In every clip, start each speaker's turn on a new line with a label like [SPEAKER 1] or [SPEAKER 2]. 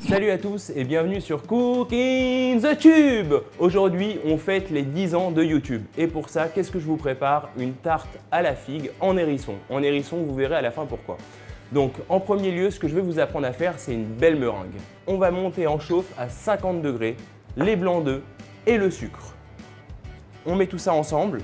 [SPEAKER 1] Salut à tous et bienvenue sur Cooking the Tube. Aujourd'hui, on fête les 10 ans de YouTube. Et pour ça, qu'est-ce que je vous prépare? Une tarte à la figue en hérisson. En hérisson, vous verrez à la fin pourquoi. Donc, en premier lieu, ce que je vais vous apprendre à faire, c'est une belle meringue. On va monter en chauffe à 50 degrés les blancs d'œufs et le sucre. On met tout ça ensemble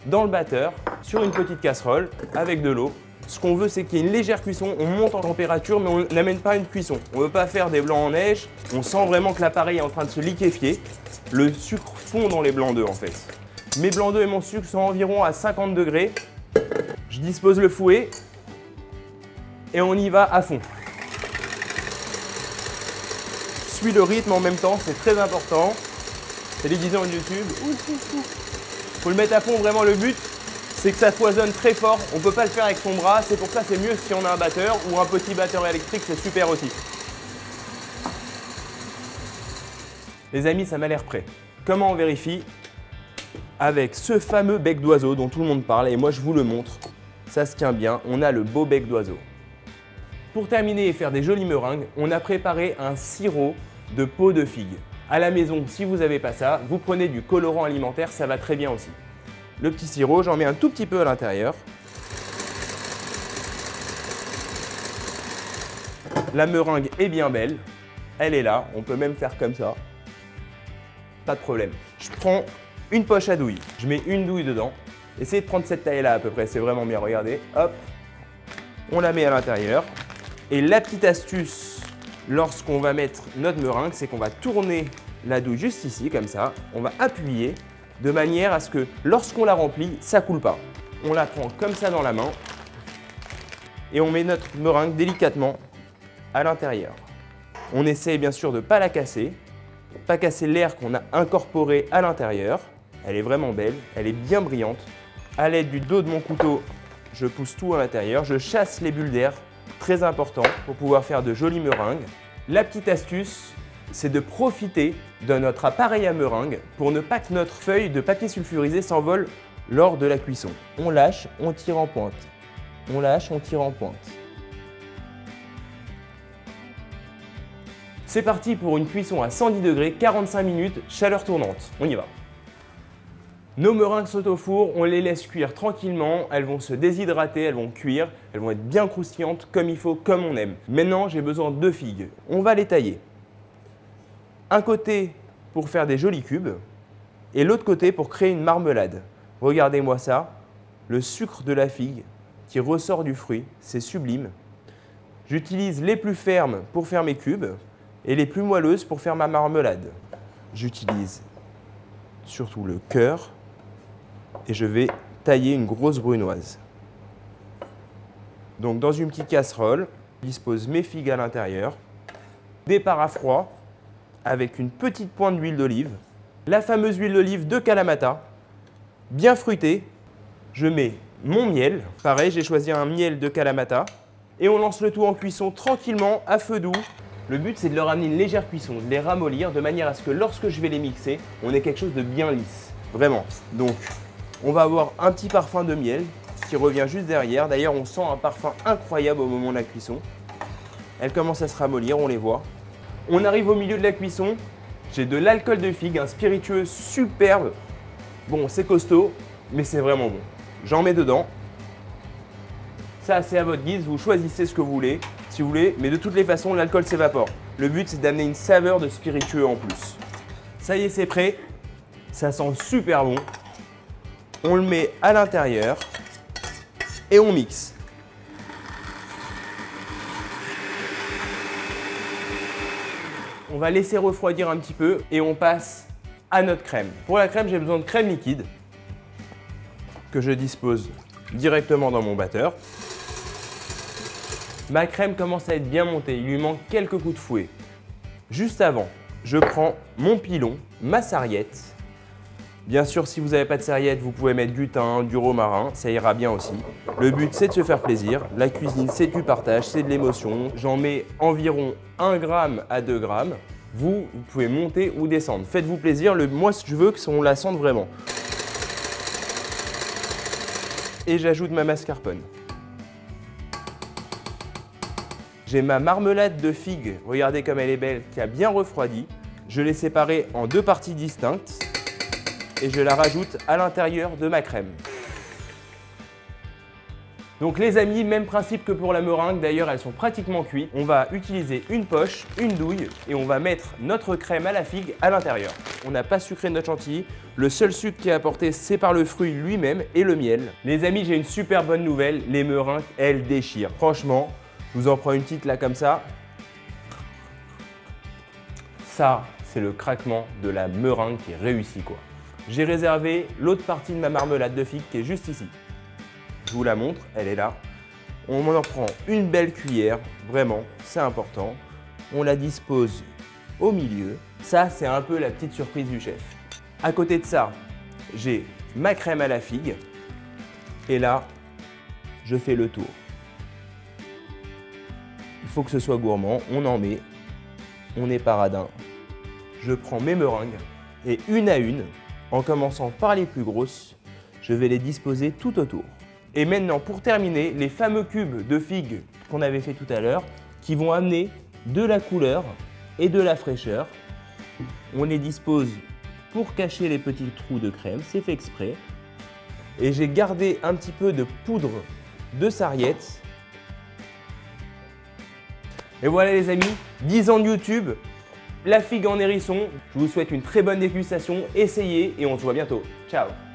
[SPEAKER 1] dans le batteur sur une petite casserole avec de l'eau. Ce qu'on veut, c'est qu'il y ait une légère cuisson. On monte en température, mais on n'amène pas une cuisson. On ne veut pas faire des blancs en neige. On sent vraiment que l'appareil est en train de se liquéfier. Le sucre fond dans les blancs d'œufs en fait. Mes blancs d'œufs et mon sucre sont environ à 50 degrés. Je dispose le fouet et on y va à fond. Suis le rythme en même temps, c'est très important. C'est les 10 ans de YouTube. Faut le mettre à fond, vraiment le but, c'est que ça foisonne très fort. On ne peut pas le faire avec son bras, c'est pour ça que c'est mieux si on a un batteur ou un petit batteur électrique, c'est super aussi. Les amis, ça m'a l'air prêt. Comment on vérifie? Avec ce fameux bec d'oiseau dont tout le monde parle, et moi je vous le montre. Ça se tient bien, on a le beau bec d'oiseau. Pour terminer et faire des jolies meringues, on a préparé un sirop de peau de figue. À la maison, si vous n'avez pas ça, vous prenez du colorant alimentaire, ça va très bien aussi. Le petit sirop, j'en mets un tout petit peu à l'intérieur. La meringue est bien belle, elle est là, on peut même faire comme ça. Pas de problème. Je prends une poche à douille, je mets une douille dedans. Essayez de prendre cette taille-là à peu près, c'est vraiment bien, regardez. Hop, on la met à l'intérieur. Et la petite astuce, lorsqu'on va mettre notre meringue, c'est qu'on va tourner la douille juste ici, comme ça. On va appuyer de manière à ce que lorsqu'on la remplit, ça ne coule pas. On la prend comme ça dans la main et on met notre meringue délicatement à l'intérieur. On essaye bien sûr de ne pas la casser, pas casser l'air qu'on a incorporé à l'intérieur. Elle est vraiment belle, elle est bien brillante. À l'aide du dos de mon couteau, je pousse tout à l'intérieur, je chasse les bulles d'air. Très important pour pouvoir faire de jolies meringues. La petite astuce, c'est de profiter de notre appareil à meringue pour ne pas que notre feuille de papier sulfurisé s'envole lors de la cuisson. On lâche, on tire en pointe. On lâche, on tire en pointe. C'est parti pour une cuisson à 110 degrés, 45 minutes, chaleur tournante. On y va. Nos meringues sautent au four, on les laisse cuire tranquillement, elles vont se déshydrater, elles vont cuire, elles vont être bien croustillantes comme il faut, comme on aime. Maintenant, j'ai besoin de 2 figues. On va les tailler. Un côté pour faire des jolis cubes et l'autre côté pour créer une marmelade. Regardez-moi ça, le sucre de la figue qui ressort du fruit, c'est sublime. J'utilise les plus fermes pour faire mes cubes et les plus moelleuses pour faire ma marmelade. J'utilise surtout le cœur. Et je vais tailler une grosse brunoise. Donc dans une petite casserole, je dispose mes figues à l'intérieur, départ à froid avec une petite pointe d'huile d'olive, la fameuse huile d'olive de Kalamata, bien fruitée. Je mets mon miel, pareil j'ai choisi un miel de Kalamata et on lance le tout en cuisson tranquillement à feu doux. Le but c'est de leur amener une légère cuisson, de les ramollir de manière à ce que lorsque je vais les mixer, on ait quelque chose de bien lisse, vraiment. Donc on va avoir un petit parfum de miel qui revient juste derrière. D'ailleurs, on sent un parfum incroyable au moment de la cuisson. Elle commence à se ramollir, on les voit. On arrive au milieu de la cuisson. J'ai de l'alcool de figue, un spiritueux superbe. Bon, c'est costaud, mais c'est vraiment bon. J'en mets dedans. Ça, c'est à votre guise. Vous choisissez ce que vous voulez, si vous voulez. Mais de toutes les façons, l'alcool s'évapore. Le but, c'est d'amener une saveur de spiritueux en plus. Ça y est, c'est prêt. Ça sent super bon. On le met à l'intérieur et on mixe. On va laisser refroidir un petit peu et on passe à notre crème. Pour la crème, j'ai besoin de crème liquide que je dispose directement dans mon batteur. Ma crème commence à être bien montée, il lui manque quelques coups de fouet. Juste avant, je prends mon pilon, ma sarriette. Bien sûr, si vous n'avez pas de serviette, vous pouvez mettre du thym, du romarin, ça ira bien aussi. Le but, c'est de se faire plaisir. La cuisine, c'est du partage, c'est de l'émotion. J'en mets environ 1 g à 2 g. Vous pouvez monter ou descendre. Faites-vous plaisir. Moi, je veux qu'on la sente vraiment. et j'ajoute ma mascarpone. J'ai ma marmelade de figues, regardez comme elle est belle, qui a bien refroidi. Je l'ai séparée en 2 parties distinctes et je la rajoute à l'intérieur de ma crème. Donc les amis, même principe que pour la meringue, d'ailleurs elles sont pratiquement cuites. On va utiliser une poche, une douille et on va mettre notre crème à la figue à l'intérieur. On n'a pas sucré notre chantilly, le seul sucre qui est apporté c'est par le fruit lui-même et le miel. Les amis, j'ai une super bonne nouvelle, les meringues elles déchirent. Franchement, je vous en prends une petite là comme ça. Ça, c'est le craquement de la meringue qui est réussi quoi. J'ai réservé l'autre partie de ma marmelade de figue qui est juste ici. Je vous la montre, elle est là. On en prend une belle cuillère, vraiment, c'est important. On la dispose au milieu. Ça, c'est un peu la petite surprise du chef. À côté de ça, j'ai ma crème à la figue. Et là, je fais le tour. Il faut que ce soit gourmand, on en met. On est paradin. Je prends mes meringues et une à une, en commençant par les plus grosses, je vais les disposer tout autour. Et maintenant, pour terminer, les fameux cubes de figues qu'on avait fait tout à l'heure, qui vont amener de la couleur et de la fraîcheur. On les dispose pour cacher les petits trous de crème, c'est fait exprès. Et j'ai gardé un petit peu de poudre de sarriette. Et voilà les amis, 10 ans de YouTube, la figue en hérisson. Je vous souhaite une très bonne dégustation, essayez et on se voit bientôt. Ciao!